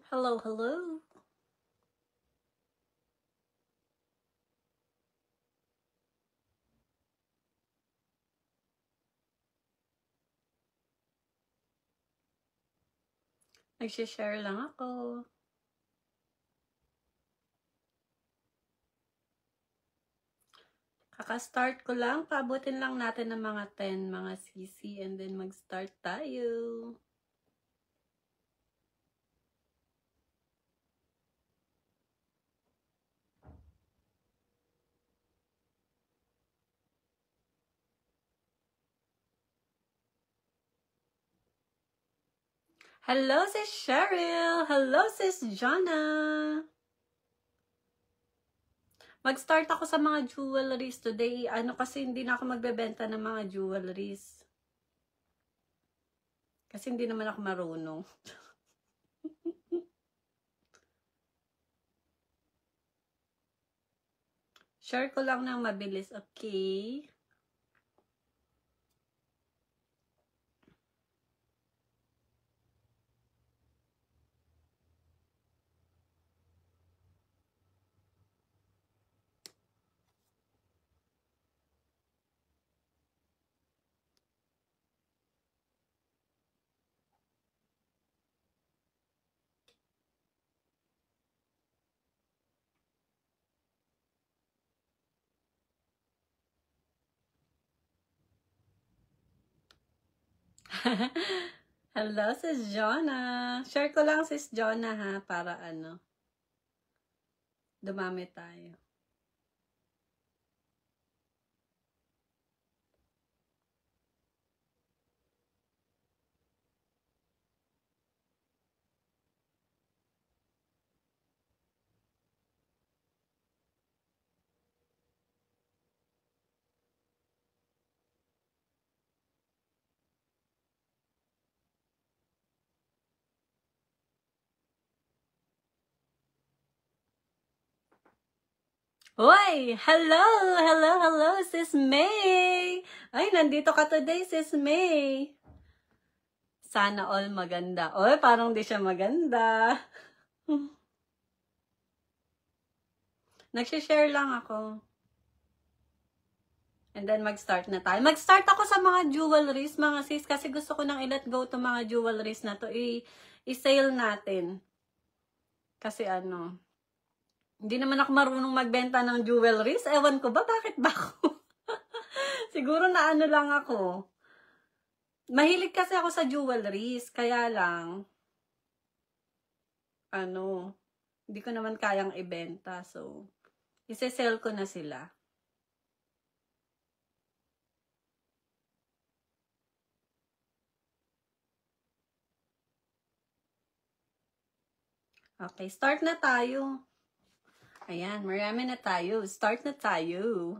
Hello, hello. Nagsishare lang ako. Kaka-start ko lang. Paabutin lang natin ng mga 10 mga sisi and then mag-start tayo. Hello, sis Cheryl. Hello, sis Jonna. Mag-start ako sa mga jewelries today. Kasi hindi na ako magbebenta ng mga jewelries. Kasi hindi naman ako marunong. Share ko lang ng mabilis, okay? Hello, sis Jonah. Share ko lang, sis Jonah, ha, para dumami tayo. Hoy! Hello! Hello, hello, sis May! Ay, nandito ka today, sis May. Sana all maganda. Oy, parang di siya maganda. Nagsishare lang ako. And then mag-start na tayo. Mag-start ako sa mga jewelries, mga sis, kasi gusto ko nang i-let go to mga jewelries na to. I-sale natin. Kasi hindi naman ako marunong magbenta ng jewelries. Ewan ko ba, bakit ba ako? Siguro na lang ako. Mahilig kasi ako sa jewelries, kaya lang, hindi ko naman kayang ibenta. So, ise-sell ko na sila. Okay, start na tayo. Ayan, marami na tayo. Start na tayo.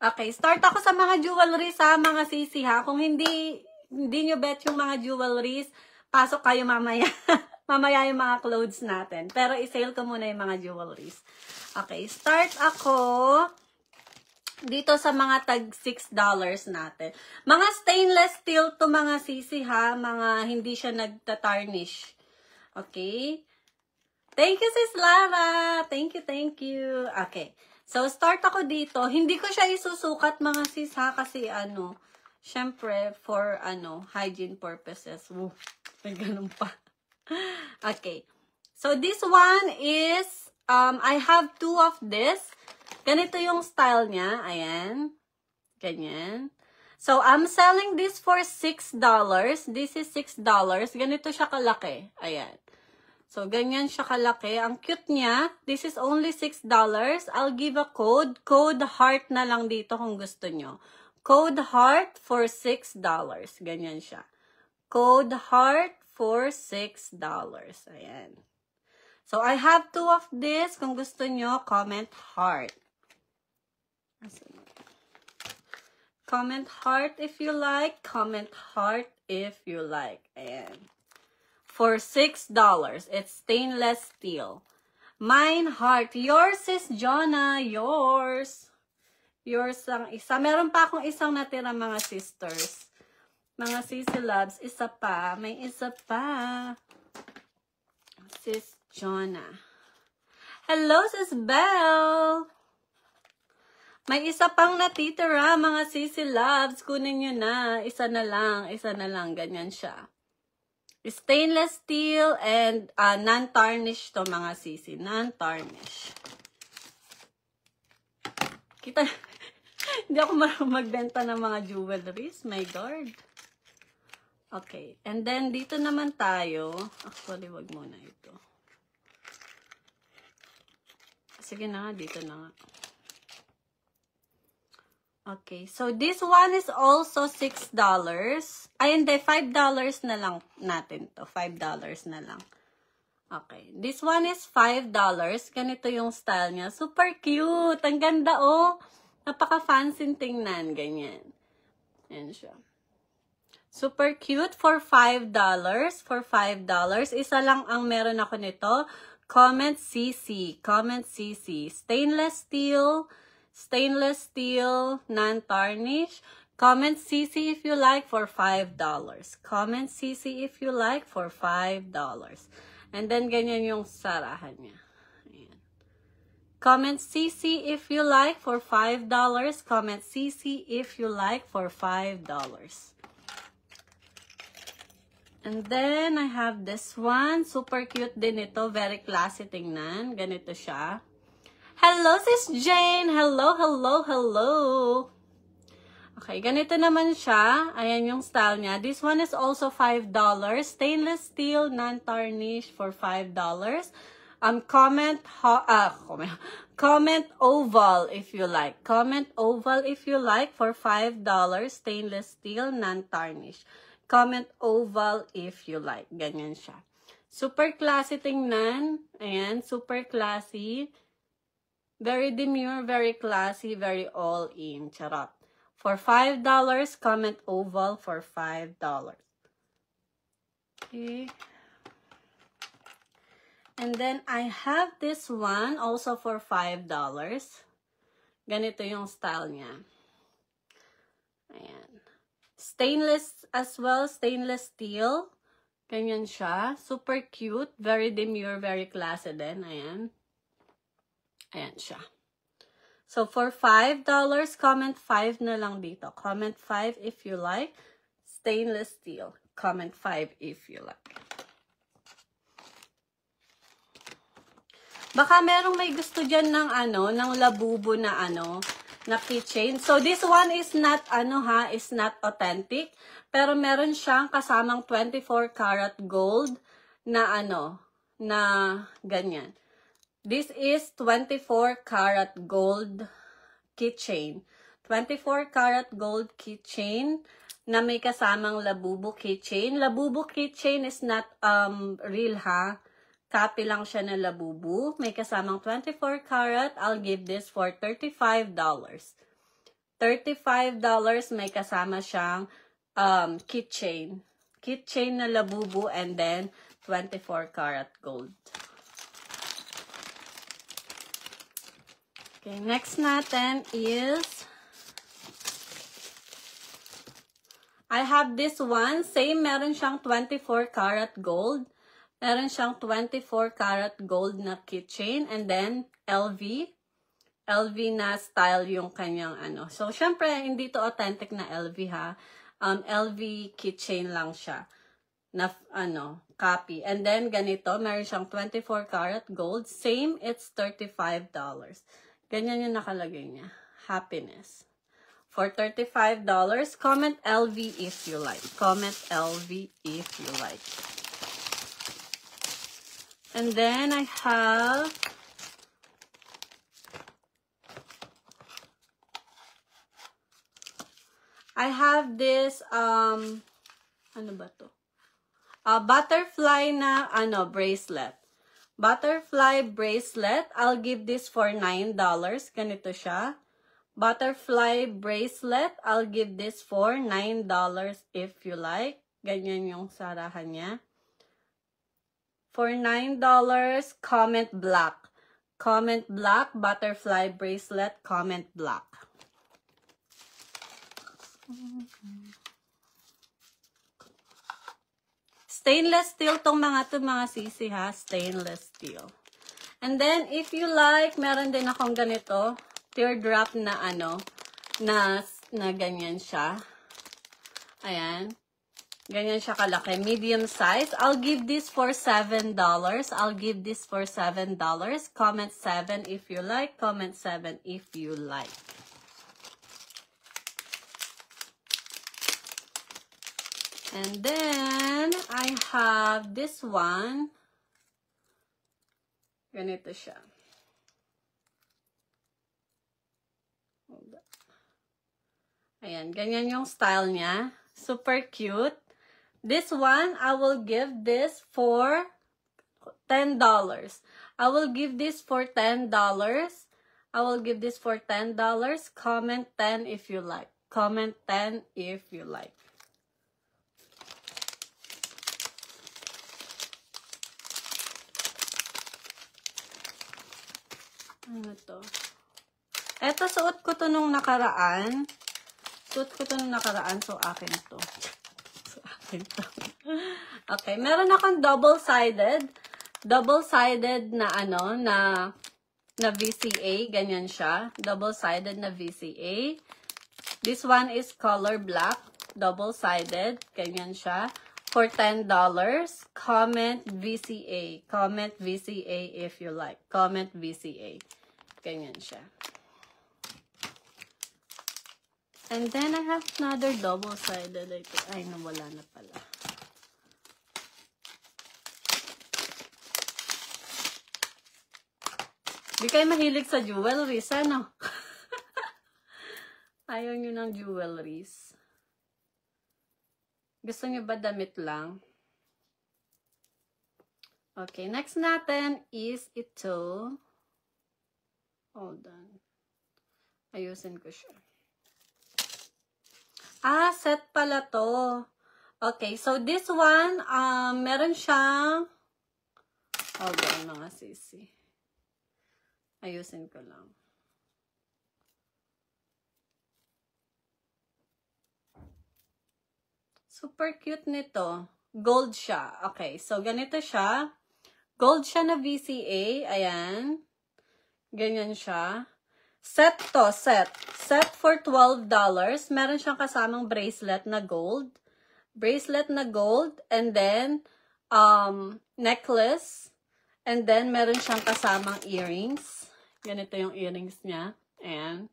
Okay, start ako sa mga jewelries ha, mga sisi ha. Kung hindi nyo bet yung mga jewelries, pasok kayo mamaya. Mamaya yung mga clothes natin. Pero i-sale ko muna yung mga jewelries. Okay, start ako dito sa mga tag $6 natin. Mga stainless steel to mga sisi ha, mga hindi siya nagta-tarnish. Okay? Thank you, sis Lara. Thank you. Okay. So, start ako dito. Hindi ko siya isusukat, mga sis, ha? Kasi, syempre, for, hygiene purposes. May ganun pa. Okay. So, this one is, I have 2 of this. Ganito yung style niya. Ayan. Ganyan. So, I'm selling this for $6. This is $6. Ganito siya kalaki. Ayan. So, ganyan siya kalaki. Ang cute niya. This is only $6. I'll give a code. Code heart na lang dito kung gusto nyo. Code heart for $6. Ganyan siya. Code heart for $6. Ayan. So, I have 2 of this. Kung gusto nyo, comment heart. Comment heart if you like. Comment heart if you like. Ayan. For $6. It's stainless steel. Mine heart. Yours is Jonah. Yours. Yours ang isa. Meron pa akong isang natira, mga sisters. Mga sisi loves. Isa pa. May isa pa. Sis Jonah. Hello, Sis Belle! May isa pang natitira, mga sisi loves. Kunin nyo na. Isa na lang. Ganyan siya. Stainless steel and non-tarnish to, mga sisi. Non-tarnish. Kita, hindi ako marunong magbenta ng mga jewelries. My God. Okay. And then, dito naman tayo. Actually, wag muna ito. Sige na nga, dito na nga. Okay, so this one is also $6. Ay, hindi, $5 na lang natin to. $5 na lang. Okay, this one is $5. Ganito yung style niya. Super cute! Ang ganda, oh! Napaka-fancy tingnan, ganyan. Ayan siya. Super cute for $5. For $5. Isa lang ang meron ako nito. Comment CC. Comment CC. Stainless steel, non-tarnish. Comment CC if you like for $5. Comment CC if you like for $5. And then, ganyan yung sarahan niya. Ayan. Comment CC if you like for $5. Comment CC if you like for $5. And then, I have this one. Super cute din ito. Very classy tingnan. Ganito siya. Hello, Sis Jane! Hello. Okay, ganito naman siya. Ayan yung style niya. This one is also $5. Stainless steel, non-tarnish for $5. Comment oval if you like. Comment oval if you like for $5. Stainless steel, non-tarnish. Comment oval if you like. Ganyan siya. Super classy tingnan. Ayan, super classy. Very demure, very classy, very all-in. Charot. For $5, comment oval for $5. Okay. And then, I have this one also for $5. Ganito yung style niya. Ayan. Stainless as well, stainless steel. Ganyan siya. Super cute, very demure, very classy din. Ayan. Ayan siya. So, for $5, comment 5 na lang dito. Comment 5 if you like. Stainless steel. Comment 5 if you like. Baka merong may gusto dyan ng ng labubo na na keychain. So, this one is not, is not authentic. Pero meron siyang kasamang 24 karat gold na na ganyan. This is 24 karat gold keychain. 24 karat gold keychain na may kasamang labubo keychain. Labubo keychain is not real ha. Copy lang siya ng labubo. May kasamang 24 karat. I'll give this for $35. $35 may kasama siyang keychain. Keychain na labubo and then 24 karat gold. Okay, next natin is, I have this one. Same, meron siyang 24 karat gold. Meron siyang 24 karat gold na keychain. And then, LV. LV na style yung kanyang So, syempre, hindi to authentic na LV ha. LV keychain lang siya. Na, copy. And then, ganito, meron siyang 24 karat gold. Same, it's $35. Ganyan yung nakalagay niya. Happiness. For $35, comment LV if you like. Comment LV if you like. And then I have this, ano ba to? Butterfly na, bracelet. Butterfly bracelet. I'll give this for $9. Ganito siya. Butterfly bracelet. I'll give this for $9 if you like. Ganyan yung sarahan niya. For $9, comment black. Comment black. Butterfly bracelet. Comment black. Stainless steel tong mga sisi ha. Stainless steel. And then, if you like, meron din akong ganito. Teardrop na ano, na ganyan siya. Ayan. Ganyan siya kalaki. Medium size. I'll give this for $7. I'll give this for $7. Comment 7 if you like. Comment 7 if you like. And then, I have this one. Ganito siya. Ayan, ganyan yung style niya. Super cute. This one, I will give this for $10. I will give this for $10. I will give this for $10. Comment 10 if you like. Comment 10 if you like. Ano to? Eto, suot ko to nung nakaraan. So, akin to. Okay, meron akong double-sided. Double-sided na ano, na VCA. Ganyan siya. Double-sided na VCA. This one is color black. Double-sided. Ganyan siya. For $10. Comment VCA. Comment VCA if you like. Comment VCA. Ganyan siya. And then I have another double-sided. Ay, nawala na pala. Di kayo mahilig sa jewelries, ano? Ayaw nyo ng jewelries. Gusto nyo ba damit lang? Okay, next natin is ito. Hold on. Ayusin ko siya. Ah, set pala to. Okay, so this one, meron siyang, hold on mga sisi. Ayusin ko lang. Super cute nito. Gold siya. Okay, so ganito siya. Gold siya na VCA. Ayan. Ganyan siya. Set to, set. Set for $12. Meron siyang kasamang bracelet na gold. Bracelet na gold. And then, necklace. And then, meron siyang kasamang earrings. Ganito yung earrings niya. Ayan.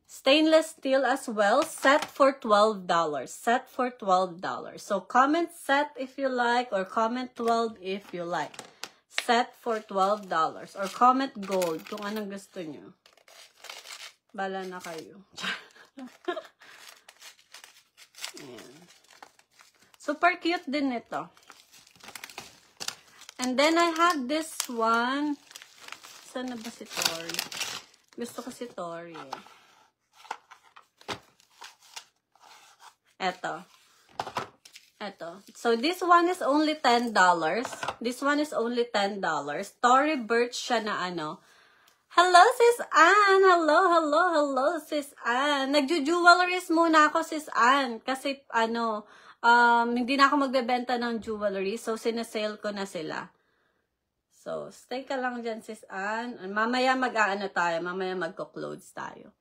Stainless steel as well. Set for $12. Set for $12. So, comment set if you like or comment 12 if you like. Set for $12. Or comment gold kung anong gusto nyo. Bala na kayo. Ayan. Super cute din ito. And then I have this one. Saan na ba si Tori? Gusto ko si Tori eh. Eto. So, this one is only $10. This one is only $10. Tory Burch siya na ano. Hello, Sis Ann! Hello, Sis Ann! Nagjo-jewelries muna ako, Sis Ann. Kasi, ano, hindi na ako magbebenta ng jewelry. So, sinasale ko na sila. So, stay ka lang dyan, Sis Ann. Mamaya mag-aano tayo. Mamaya magko-clothes tayo.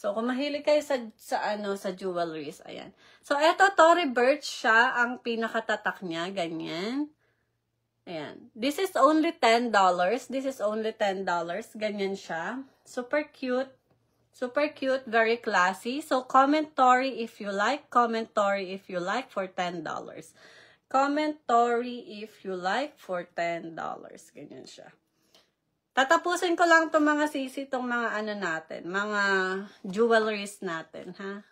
So, kung mahilig kayo sa jewelries, ayan. So, eto, Tory Burch siya, ang pinakatatak niya, ganyan. Ayan. This is only $10. This is only $10. Ganyan siya. Super cute. Super cute, very classy. So, comment Tory if you like. Comment Tory if you like for $10. Comment Tory if you like for $10. Ganyan siya. Tatapusin ko lang itong mga sisi, itong mga ano natin, mga jewelries natin, ha?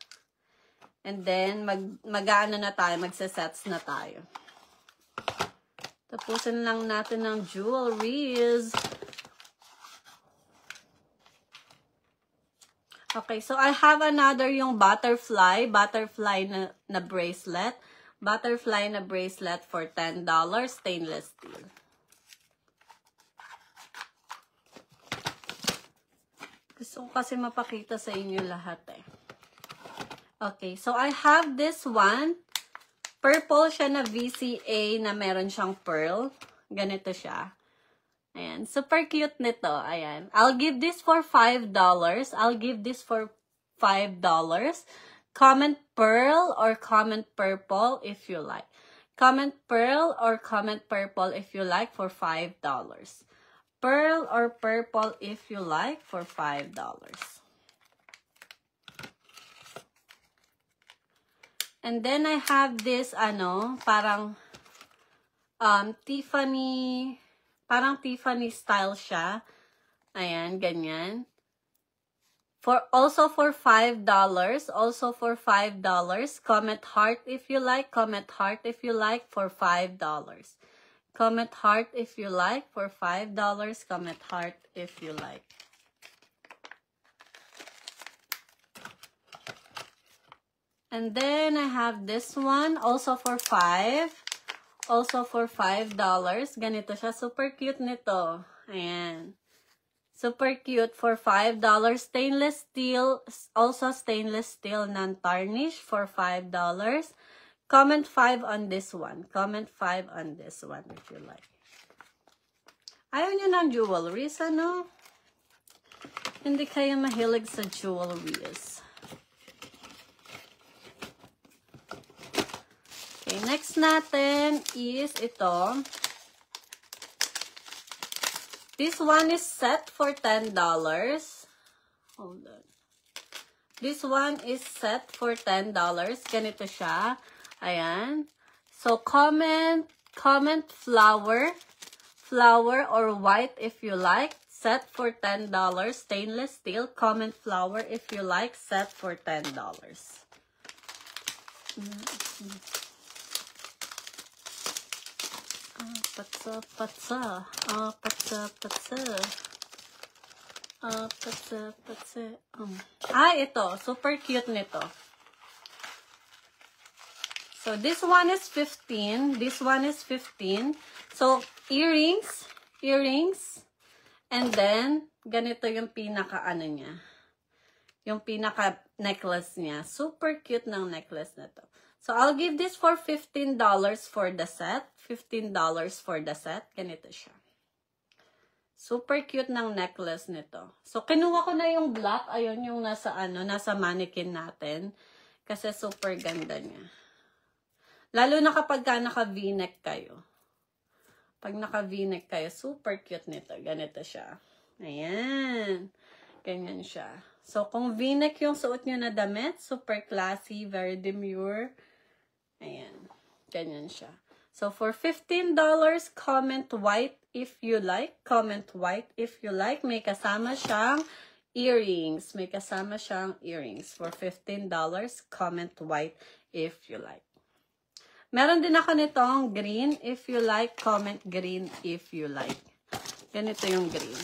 And then, mag-ano na tayo, magsasets na tayo. Tapusin lang natin ng jewelries. Okay, so I have another yung butterfly na bracelet. Butterfly na bracelet for $10, stainless steel. Gusto ko kasi mapakita sa inyo lahat eh. Okay, so I have this one. Purple siya na VCA na meron siyang pearl. Ganito siya. Ayan. Super cute nito. Ayan. I'll give this for $5. I'll give this for $5. Comment pearl or comment purple if you like. Comment pearl or comment purple if you like for $5. Pearl or purple if you like for $5. And then I have this, parang Tiffany, Tiffany style siya. Ayan, ganyan. Also for $5. Also for $5. Comment heart if you like. Comment heart if you like for $5. Comment heart if you like for $5. Comment heart if you like. And then I have this one also for $5. Also for $5. Ganito siya. Super cute nito. Ayan. Super cute for $5. Stainless steel. Also stainless steel non-tarnish for $5. Comment 5 on this one. Comment 5 on this one if you like. Ayaw nyo ng jewelries, ano? Hindi kayo mahilig sa jewelries. Okay, next natin is ito. This one is set for $10. Hold on. This one is set for $10. Ganito siya. Ayan. So, comment flower or white if you like. Set for $10. Stainless steel. Comment flower if you like. Set for $10. Patsa. Ito. Super cute nito. So, this one is 15. This one is 15. So, earrings. And then, ganito yung niya. Yung necklace niya. Super cute ng necklace na to. So, I'll give this for $15 for the set. $15 for the set. Ganito siya. Super cute ng necklace nito. So, kinuha ko na yung black. Ayun yung nasa mannequin natin. Kasi super ganda niya. Lalo na kapag naka V-neck kayo. Pag naka V-neck kayo, super cute nito. Ganito siya. Ayan. Ganyan siya. So, kung V-neck yung suot nyo na damit, super classy, very demure. Ayan. Ganyan siya. So, for $15, comment white if you like. Comment white if you like. May kasama siyang earrings. May kasama siyang earrings. For $15, comment white if you like. Meron din ako nitong green. If you like, comment green if you like. Ganito yung green.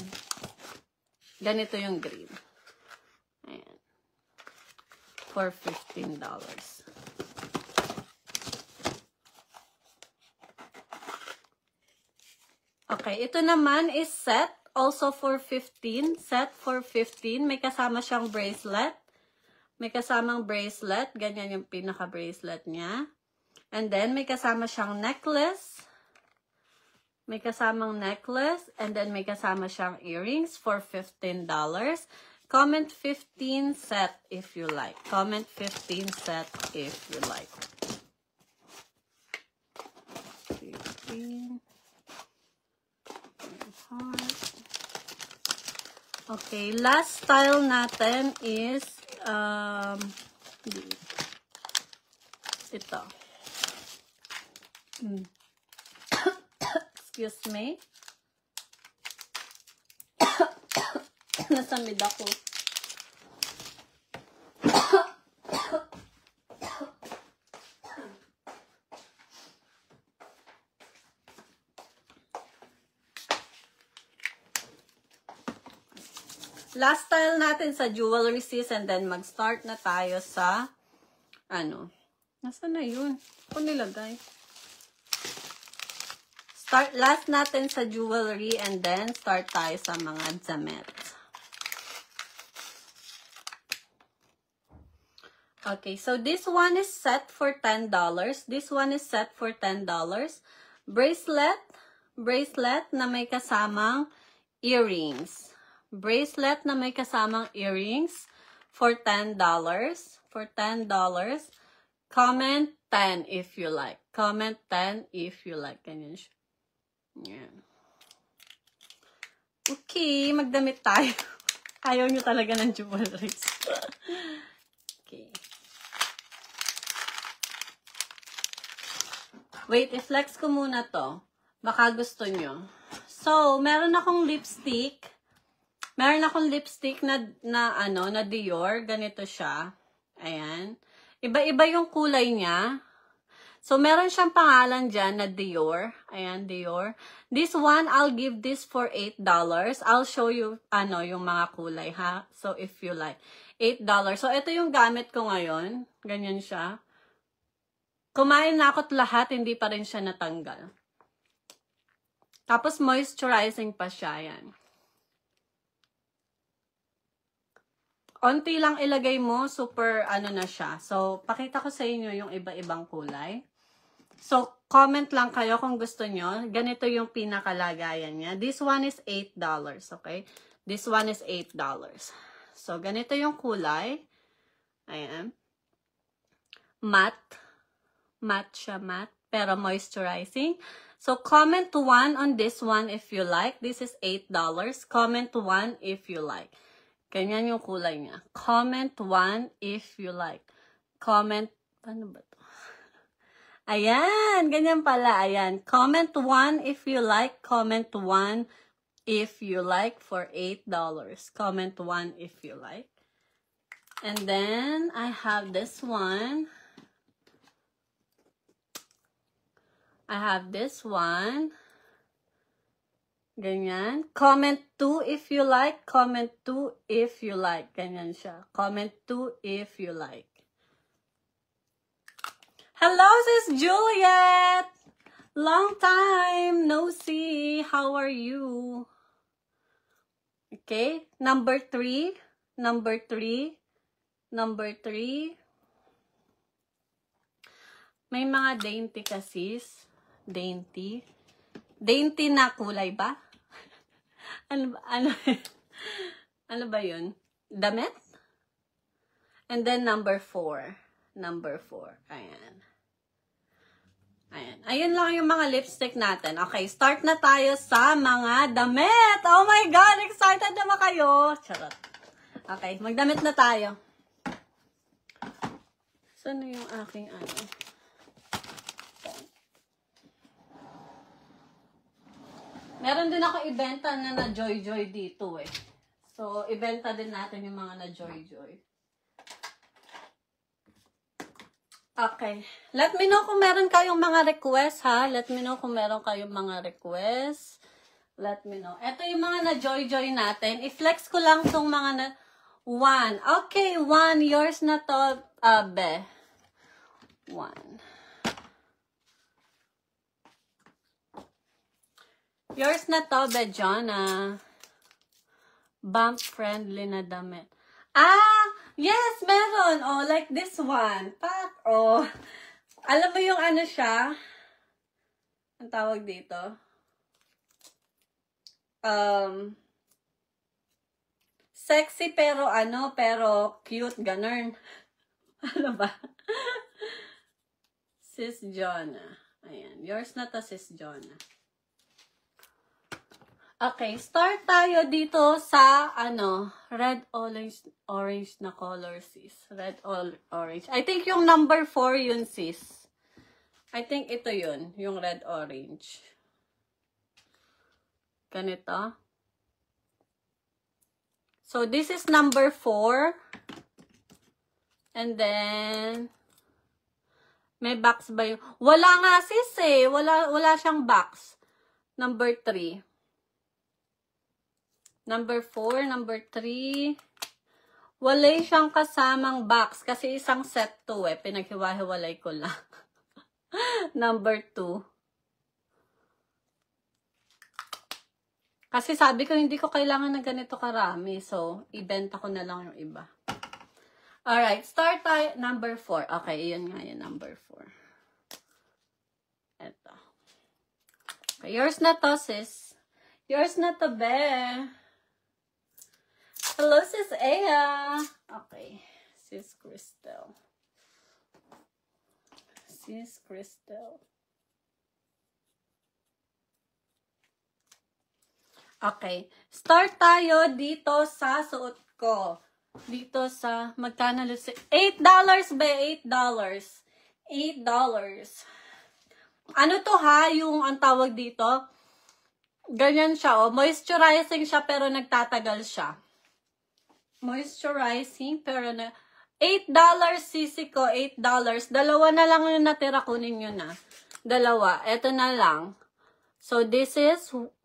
Ganito yung green. Ayan. For $15. Okay, ito naman is set. Also for 15. Set for 15. May kasama siyang bracelet. May kasamang bracelet. Ganyan yung pinaka-bracelet niya. And then, may kasama siyang necklace. May kasamang necklace. And then, may kasama siyang earrings for $15. Comment 15 set if you like. Comment 15 set if you like. 15. Okay, last style natin is ito. Excuse me. Nasamid ako. Last style natin sa jewelry sis, and then mag-start na tayo sa nasaan na yun? Kung nilagay. Last natin sa jewelry, and then start tayo sa mga damit. Okay, so this one is set for $10. This one is set for $10. Bracelet na may kasamang earrings. Bracelet na may kasamang earrings for $10. For $10. Comment 10 if you like. Comment 10 if you like. Ganyan siya. Yan. Okay, magdamit tayo. Ayaw nyo talaga ng jewelries. Okay. Wait, i-flex ko muna to. Baka gusto nyo. So, meron akong lipstick. Meron akong lipstick na Dior. Ganito siya. Ayan. Iba-iba yung kulay niya. So, meron siyang pangalan dyan na Dior. Ayan, Dior. This one, I'll give this for $8. I'll show you, yung mga kulay, ha? So, if you like. $8. So, ito yung gamit ko ngayon. Ganyan siya. Kumain na ako't lahat, hindi pa rin siya natanggal. Tapos, moisturizing pa siya, yan. Onti lang ilagay mo, super na siya. So, pakita ko sa inyo yung iba-ibang kulay. So, comment lang kayo kung gusto nyo. Ganito yung pinakalagayan niya. This one is $8, okay? This one is $8. So, ganito yung kulay. Ayan. Matte. Matte siya, matte. Pero moisturizing. So, comment 1 on this one if you like. This is $8. Comment 1 if you like. Ganyan yung kulay niya. Comment 1 if you like. Comment, ano ba to? Ayan, ganyan pala. Ayan. Comment 1 if you like. Comment 1 if you like for $8. Comment 1 if you like. And then, I have this one. I have this one. Ganyan. Comment 2 if you like. Comment 2 if you like. Ganyan siya. Comment 2 if you like. Hello, Sis Juliet! Long time no see. How are you? Okay. Number 3. Number 3. Number 3. May mga dainty kasis. Dainty. Dainty na kulay ba? Ano ba yun? Damit? And then number 4. Number 4. Ayan. Ayan. Ayun lang yung mga lipstick natin. Okay, start na tayo sa mga damit. Oh my God! Excited naman kayo. Charot. Okay, magdamit na tayo. Saan na yung aking Meron din ako ibenta na Joy dito eh. So, ibenta din natin yung mga na Joy. Okay. Let me know kung meron kayong mga request, ha? Let me know kung meron kayong mga request. Let me know. Ito yung mga na Joy natin. I-flex ko lang tong mga na 1. Okay, 1. Yours na to, Be. 1. Yours na to, Be, Jonna. Bump friendly na damit. Ah! Yes, meron. Oh, like this one. Pak. Oh. Alam mo yung siya? Ang tawag dito? Sexy pero pero cute, ganun. Ano ba? Sis Jonna. Ayan. Yours na to, Sis Jonna. Okay, start tayo dito sa, red, orange na color, sis. Red, orange. I think yung number 4 yun, sis. I think ito yun, yung red, orange. Ganito. So, this is number 4. And then, may box ba yun? Wala nga, sis, eh. Wala siyang box. Number 3. Number 4, number 3. Wala siyang kasamang box kasi isang set to eh. Pinaghiwa-hiwalay ko lang. Number 2. Kasi sabi ko hindi ko kailangan ng ganito karami. So, ibenta ko na lang yung iba. Alright, start tayo. Number 4. Okay, yun nga yun, number 4. Ito. Okay, yours na to, sis. Yours na to, be. Hello, sis Aya. Okay, sis Crystal. Sis Crystal. Okay, start tayo dito sa suot ko. Dito sa, magkano lusi? $8 be, $8. $8. Ano to ha, yung ang tawag dito? Ganyan siya, oh. Moisturizing siya pero nagtatagal siya. Moisturizing pero na... $8 sisi ko, $8. Dalawa na lang yung natira, kunin nyo na. Dalawa, eto na lang. So, this is 1.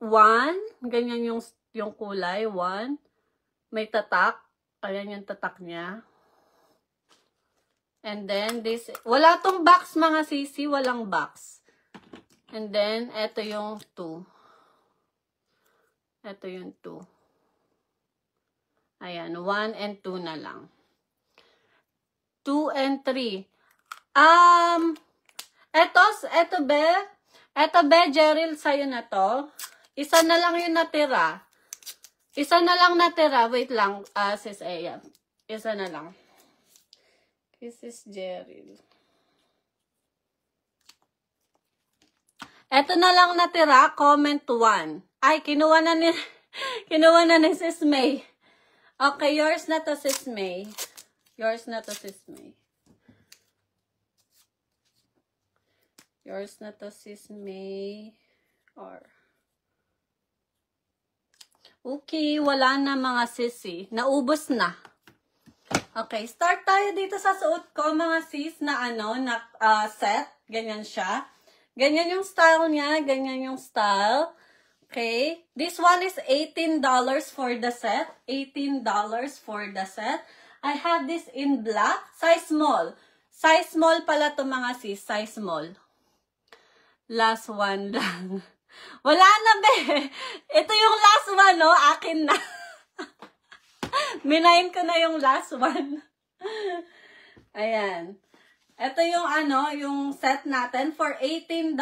Ganyan yung kulay, 1. May tatak. Ayan yung tatak niya. And then, this, wala tong box mga sisi, walang box. And then, eto yung 2. Eto yung 2. Ayan, 1 and 2 na lang. 2 and 3. Eto be, Jeril, sa'yo na to. Isa na lang yung natira. Isa na lang natira. Wait lang, sis Aya. Isa na lang. This is Jeril. Eto na lang natira, comment 1. Ay, kinuha na ni sis May. Okay, yours na to, sis May. Yours na to, sis May. Yours na to, sis May. Or... Okay, wala na mga sisi. Naubos na. Okay, start tayo dito sa suot ko, mga sis, na set. Ganyan siya. Ganyan yung style niya. Ganyan yung style. Okay. This one is $18 for the set. $18 for the set. I have this in black. Size small. Size small pala to mga sis. Size small. Last one lang. Wala na be. Ito yung last one, no? Akin na. Minayin ko na yung last one. Ayan. Ito yung yung set natin for $18.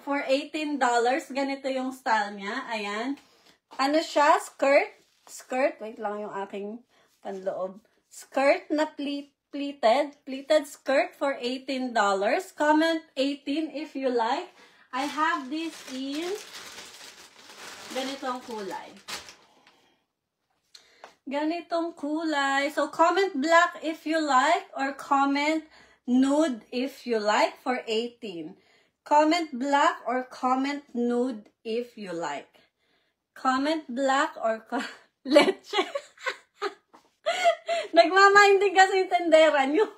For $18. Ganito yung style niya. Ayan. Ano siya? Skirt. Skirt. Wait lang yung aking panloob. Skirt na pleated. Pleated skirt for $18. Comment 18 if you like. I have this in ganitong kulay. Ganitong kulay. So, comment black if you like or comment nude if you like for 18. Comment black or comment nude if you like. Comment black or leche. Nagmamahindi kasi yung tendera nyo.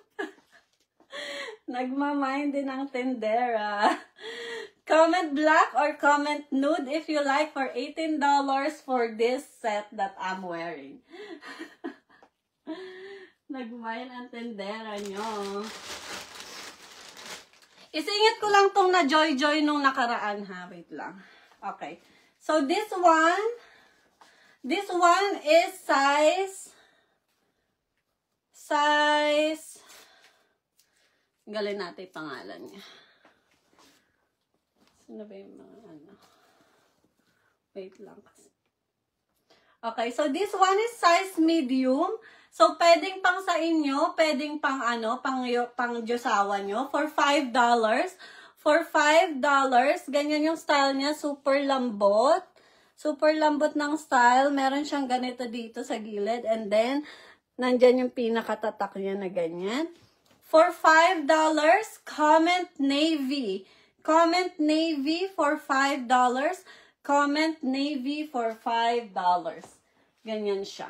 Nagmamahindi ng tendera. Comment black or comment nude if you like for $18 for this set that I'm wearing. Nagmayan ang tendera nyo. Isingit ko lang tong na joy-joy nung nakaraan ha. Wait lang. Okay. So this one is size, galin natin yung pangalan niya. Ano ba yung mga Wait lang kasi. Okay, so this one is size medium. So, pwedeng pang sa inyo, pwedeng pang pang Diyosawa nyo. For $5. For $5, ganyan yung style niya. Super lambot. Super lambot ng style. Meron siyang ganito dito sa gilid. And then, nandyan yung pinakatatak niya na ganyan. For $5, comment navy. Comment navy for $5. Comment navy for $5. Ganyan siya.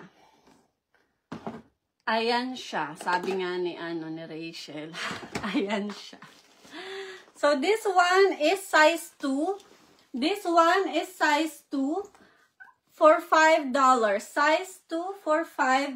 Ayan siya. Sabi nga ni Rachel. Ayan siya. So this one is size 2. This one is size 2 for $5. Size 2 for $5.